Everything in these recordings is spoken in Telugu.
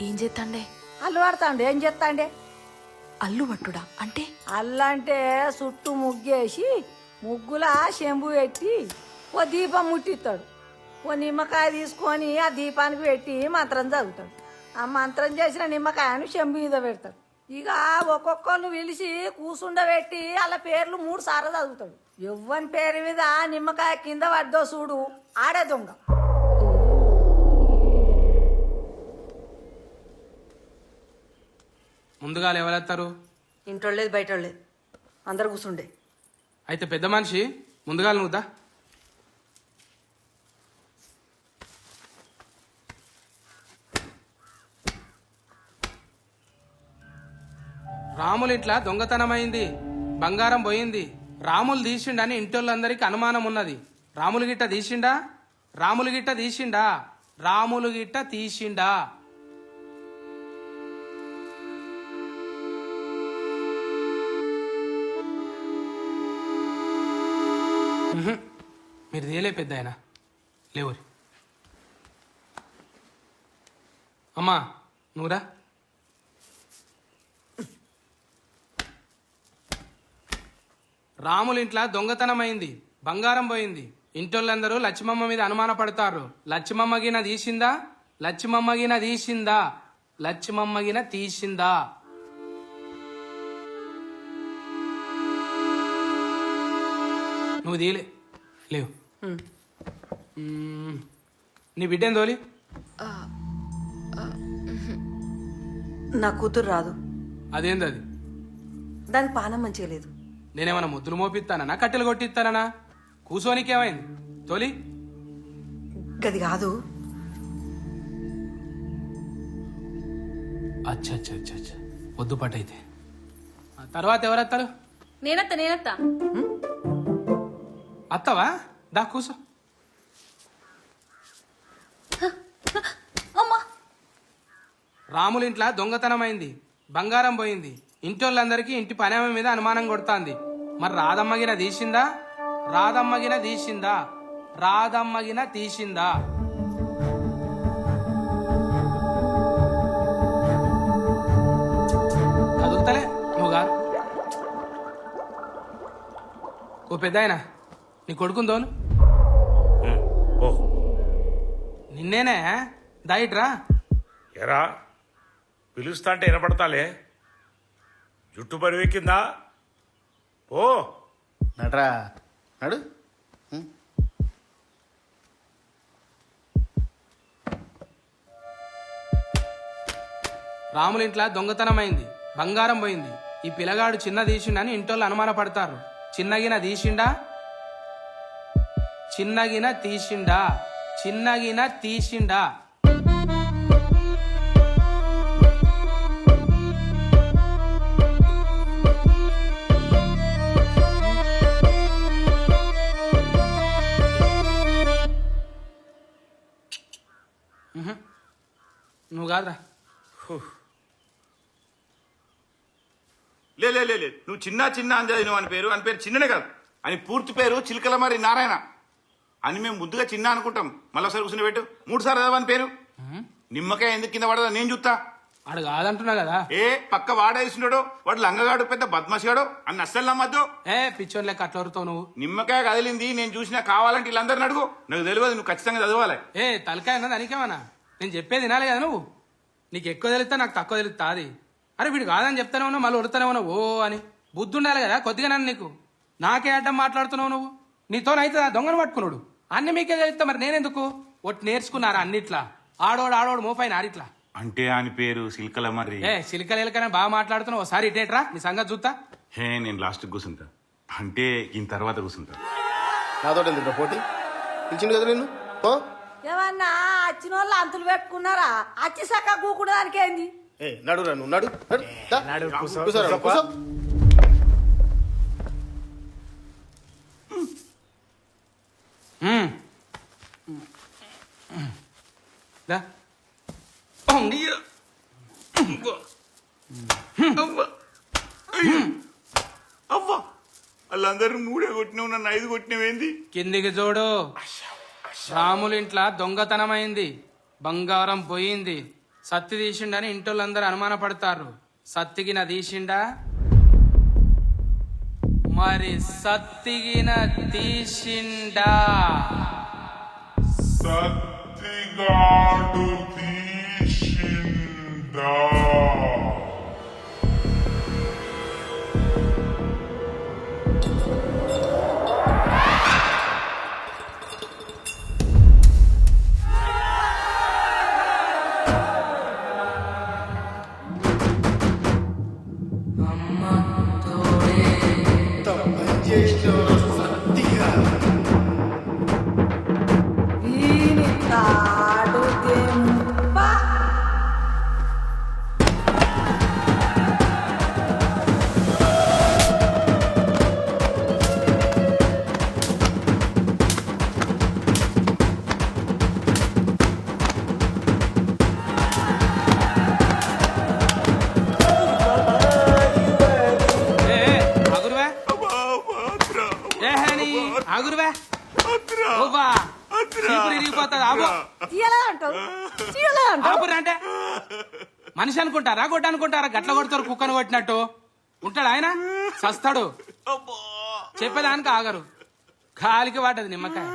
ఏం చేస్తాండే? అల్లు పడతాండే. ఏం చేస్తాండే? అల్లు పట్టుడా అంటే? అల్లంటే చుట్టూ ముగ్గేసి ముగ్గుల చెంబు పెట్టి ఓ దీపం ముట్టిస్తాడు. ఓ నిమ్మకాయ తీసుకొని ఆ దీపానికి పెట్టి మంత్రం చదువుతాడు. ఆ మంత్రం చేసిన నిమ్మకాయను చెంబు మీద పెడతాడు. ఇక ఒక్కొక్కరిని పిలిచి కూసుండబెట్టి వాళ్ళ పేర్లు 3 సార్లు చదువుతాడు. ఎవ్వని పేరు మీద నిమ్మకాయ కింద పడ్డో చూడు ఆడే దొంగ. ముందుగా ఎవరెత్తారు? ఇంటోళ్ళేది బయటోళ్ళేది అందరు కూసుండే. అయితే పెద్ద మనిషి ముందుగా నువ్వుదా. రాములు ఇట్లా దొంగతనమైంది, బంగారం పోయింది, రాములు తీసిండని ఇంటోళ్ళందరికీ అనుమానం ఉన్నది. రాములు గిట్ట తీసిండా? రాములు గిట్ట తీసిండా? రాములు గిట్ట తీసిండా? మీరు తీయలే పెద్ద ఆయన లేవురి. అమ్మా నువ్వురా. రాములు ఇంట్లో దొంగతనమైంది, బంగారం పోయింది. ఇంటోళ్ళందరూ లక్ష్మమ్మ మీద అనుమాన పడతారు. లక్ష్మమ్మగిన తీసిందా? లక్ష్మమ్మగిన తీసిందా? లక్ష్మమ్మగిన తీసిందా? నువ్వు తీయలే లేవు. నీ బిడ్డేం తోలి? నా కూతురు రాదు. అదేంది అది? దానికి పానం మంచిగా లేదు. నేనేమన్నా ముద్దులు మోపిస్తానా, కట్టెలు కొట్టిస్తానా? కూసోనికేమైంది తోలి? గది కాదు. అచ్చా అచ్చా అచ్చా అచ్చా వద్దు పట్టయితే. తర్వాత ఎవరెత్తారు? నేనత్తా. అత్తవా? దా కూసో. రాముల ఇంట్లో దొంగతనమైంది, బంగారం పోయింది. ఇంటోళ్ళందరికీ ఇంటి పనేమ మీద అనుమానం కొడుతాంది. మరి రాధమ్మగిన తీసిందా? రాధమ్మగిన తీసిందా? రాధమ్మగిన తీసిందా? కదులుతలే నువ్వు గారు. ఓ పెద్దాయన నీ కొడుకుందోను. నిన్నేనే దాయిట్రా. ఎరా పిలుస్తా అంటే వినపడతాలే. జుట్టు బరివెక్కిందా? ఓ నడరా నడు. రాముల ఇంట్లో దొంగతనమైంది, బంగారం పోయింది. ఈ పిల్లగాడు చిన్న తీసిండని ఇంటోళ్ళు అనుమాన పడతారు. చిన్నగిన తీసిండా? చిన్నగిన తీసిండా? చిన్నగిన తీసిండా? నువ్వు కాదురా. లే లే లే లే. నువ్వు చిన్న చిన్న అని చదివినావు. అని పేరు చిన్ననే కాదు. అని పూర్తి పేరు చిలకలమరి నారాయణ అని మేము ముద్దుగా చిన్న అనుకుంటాం. మళ్ళీ ఒకసారి కూర్చుని పెట్టు. 3 సార్లు చదవని పేరు. నిమ్మకాయ ఎందుకు కింద పడదా నేను చూస్తా. ఆడు కాదంటున్నా కదా. ఏ పక్క వాడేసినాడో వాడు లంగగాడు పెద్ద బద్మాసిగాడు అని అస్సలు నమ్మద్దు. పిచ్చోన్ లెక్క అట్లా వరుతావు నువ్వు. నిమ్మకాయ కదిలింది నేను చూసినా. కావాలంటే వీళ్ళందరిని అడుగు. నాకు తెలియదు. నువ్వు ఖచ్చితంగా చదవాలి. తలకాయ అన్నది అనికేమన్నా? నేను చెప్పేది వినాలి కదా నువ్వు. నీకు ఎక్కువ తెలుస్తా, నాకు తక్కువ తెలుస్తా. అది అరే వీడు కాదని చెప్తానే ఉన్నావు, మళ్ళీ ఉడతానే ఉన్నావు ఓ అని. బుద్ధి ఉండాలి కదా కొద్దిగా. నన్ను నీకు నాకే అడ్డం మాట్లాడుతున్నావు నువ్వు. నీతోనైతే ఆ దొంగను పట్టుకున్నాడు అన్ని మీకే తెలుస్తా. మరి నేనెందుకు? ఒట్టి నేర్చుకున్నారా అన్నిట్లా? ఆడోడు మోపైన ఆడిట్లా. అంటే అని పేరు చిలకలమర్రి. చిలకలు ఎలకనే బాగా మాట్లాడుతున్నావు. ఒకసారి ఇటేట్రా నీ సంగతి చూస్తా. నేను లాస్ట్ కూర్చుంటా. అంటే ఈయన తర్వాత కూర్చుంటా. నాతో ఎందుకు పోటీ? పిలిచింది కదా నిన్ను. ఏమన్నా వచ్చిన వాళ్ళు అంతులు పెట్టుకున్నారా? అచ్చి సక్క కూకుడు దానికి ఏంది? నడురా నువ్వు నడు. కూర్చోరా, కూర్చో. అవ్వా వాళ్ళందరూ 3 కొట్టినావు, నన్ను 5 కొట్టినవేంది? కిందికి చూడు. రాముల ఇంట్లో దొంగతనమైంది, బంగారం పోయింది. సత్తి తీసిండని ఇంటోళ్ళందరూ అనుమానపడతారు. సత్తిగిన తీసిండా? మరి సత్తిగిన తీసిండా? సత్తిగాడు తీసిందా? వీని తాడు దెంప. ఆగురువా ఏ హని ఆగురువా ఓబా చీపురు ఇరిగిపోతుంది. ఆబో తీయలేదంటావు ఆపురా అంటే మనిషి అనుకుంటారా గొడ్డ అనుకుంటారా? గట్ల కొడతారు కుక్కను కొట్టినట్టు. ఉంటాడు ఆయన సస్తాడు. చెప్పేదానికి ఆగరు. కాలికి వాటది నిమ్మకాయ.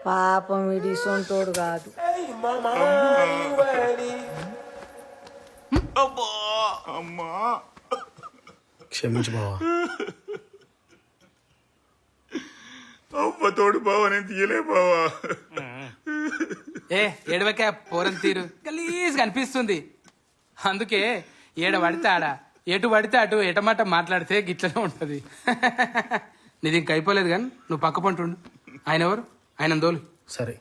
పాపం ఇడి సొంటోడు కాదు. అమ్మా క్షమించు బావా. అవ్వ తోడు బావా, నేను తీయలే బావా. ఏ ఏడవకే పోరం తీరు గలీజ్ కనిపిస్తుంది. అందుకే ఏడ పడితే ఆడ, ఎటు పడితే అటు ఎటమాట మాట్లాడితే గిట్లనే ఉంటది. నీది ఇంక అయిపోలేదు కానీ నువ్వు పక్క పంటుండు. ఆయన ఎవరు? ఆయన దోలు. సరే.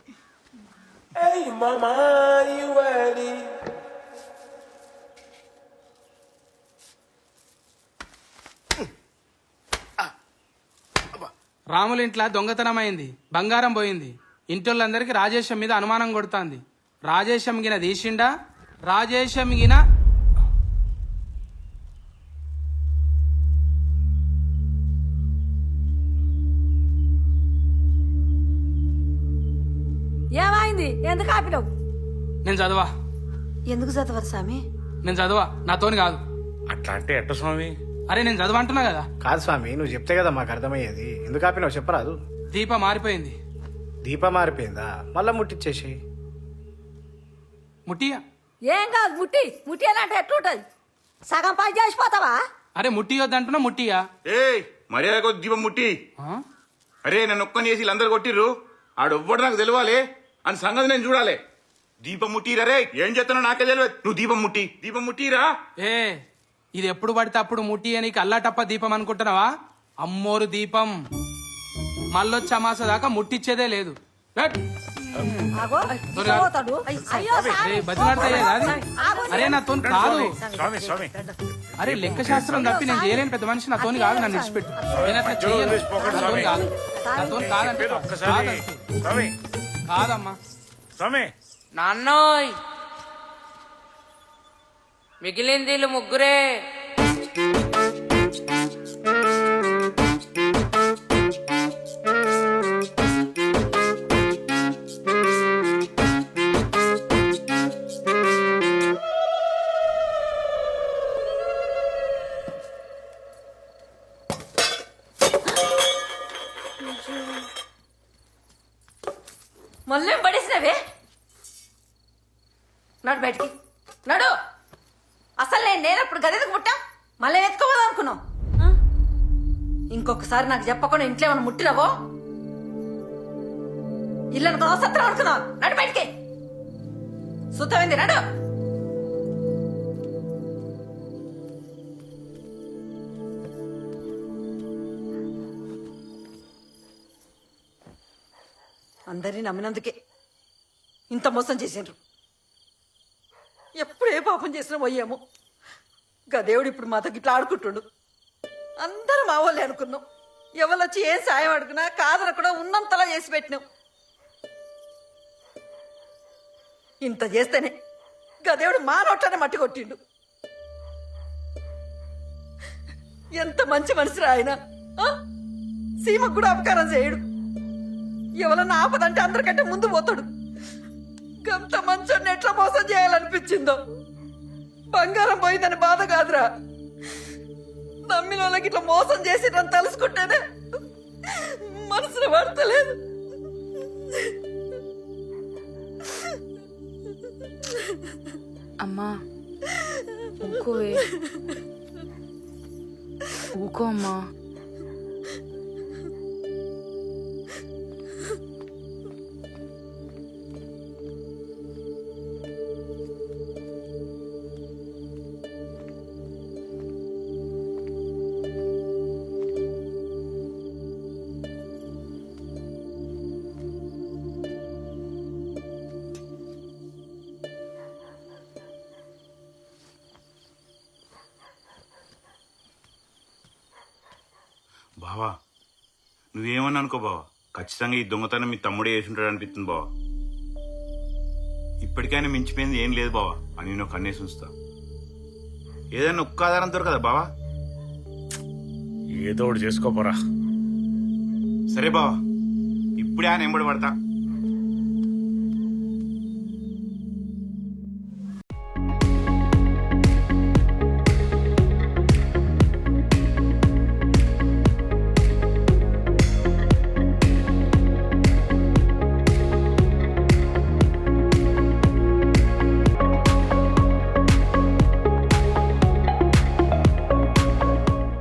రాముల ఇంట్లో దొంగతనం అయింది, బంగారం పోయింది. ఇంటోళ్ళందరికీ రాజేశం మీద అనుమానం కొడుతుంది. రాజేశం గిన తీసిండా? రాజేశం గిన ఏమైంది? ఎందుకు ఆపినావు? నేను చదవా. ఎందుకు చదవరు స్వామి? నేను చదవా, నాతోని కాదు. అట్లా అంటే ఎట్ట స్వామి? అరే నేను చదవ అంటున్నా కదా. కాదు స్వామి, నువ్వు చెప్తే కదా మాకు అర్థమయ్యేది. ఎందుకు ఆపినావు చెప్పరాదు. దీప మారిపోయింది. దీప మారిపోయిందా? మళ్ళా ముట్టిచ్చేసి. ముట్టియా? ఏం కాదు, ముట్టి అంటే ఎట్లుంటది? సగం పని చేసిపోతావా? అరే ముట్టియొద్దంటున్నా ముట్టియా? ఏ మర్యాద కొద్ది దీపం ముట్టి. ఆ? అరే నన్ను ఒక్కని చేసి వీళ్ళందరూ కొట్టిర్రు, ఆడొవ్వడు నాకు తెలియాలి అని సంగతి నేను చూడాలి. దీపం ముట్టిరా రే, ఏం చేస్తానో నాకే తెలియదు. నువ్వు దీపం ముట్టిరా. ఏ ఇది ఎప్పుడు పడితే అప్పుడు ముట్టి అని అల్లాటప్ప దీపం అనుకుంటున్నావా? అమ్మోరు దీపం. మళ్ళొచ్చి అమాస దాకా ముట్టిచ్చేదే లేదు. రేట్. ఆగో, త్వరగా. పోతాడు. అయ్యో స్వామి. ఏ, బతిలాడతాయే కాదు. అరే నా తోని కాదు. స్వామి స్వామి అరే లెక్క శాస్త్రం తప్పి నేను చేయలేను పెద్ద మనిషి. నా తోని కాదు, నన్ను విడిచిపెట్టు. నేను అట్లా చేయను. నా తోని కాదు. నా తోని కాదంటే ఒక్కసారి కాదంతే. స్వామి కాదమ్మా. స్వామి నాన్నోయ్ మిగిలింది వీళ్ళు ముగ్గురే. మళ్ళీ పడేసినవే. నడు బయటికి నడు. అసలు నేనప్పుడు గదికి పుట్టా, మళ్ళీ ఎత్తుకోవాలి అనుకున్నావు. ఇంకొకసారి నాకు చెప్పకుండా ఇంట్లో ఏమైనా ముట్టినవో ఇల్లు సత్రం అనుకున్నావు. నడు బయటికి. సుతమైంది నడు. అందరినీ నమ్మినందుకే ఇంత మోసం చేసిండ్రు. ఎప్పుడు ఏ పాపం చేసినా పోయాము. గదేవుడు ఇప్పుడు మాతో ఇట్లా ఆడుకుంటుండు. అందరం మా వాళ్ళే అనుకున్నాం. ఎవరొచ్చి ఏం సాయం అడుగునా కాదనకుండా ఉన్నంతలా చేసి పెట్టినాం. ఇంత చేస్తేనే గదేవుడు మా నోట్లోనే మట్టి కొట్టిండు. ఎంత మంచి మనిషిరా ఆయన. సీమకు కూడా అపకారం చేయడు. ఎవరన్నా ఆపదంటే అందరికంటే ముందు పోతాడు. గంత మంచోడిని ఎట్లా మోసం చేయాలనిపించిందో. బంగారం పోయిందని బాధ కాదురా, నమ్మిన వాళ్ళకి ఇట్లా మోసం చేసిరని తలుసుకుంటేనే మనసులో పడతలేదు. అమ్మా ఊకోవే, ఊకో అమ్మా. బావా నువ్వేమని అనుకో బావా, ఖచ్చితంగా ఈ దొంగతనం మీ తమ్ముడే చేసి ఉంటాడు అనిపిస్తుంది బావా. ఇప్పటికైనా మించిపోయింది ఏం లేదు బావా అని నేను కన్నేసి ఉంచుతా. ఏదైనా ఒక్క ఆధారం దొరకదా బావా? ఏదో ఒకటి చేసుకోపోరా. సరే బావా, ఇప్పుడే ఆయన ఎంబడి పడతా.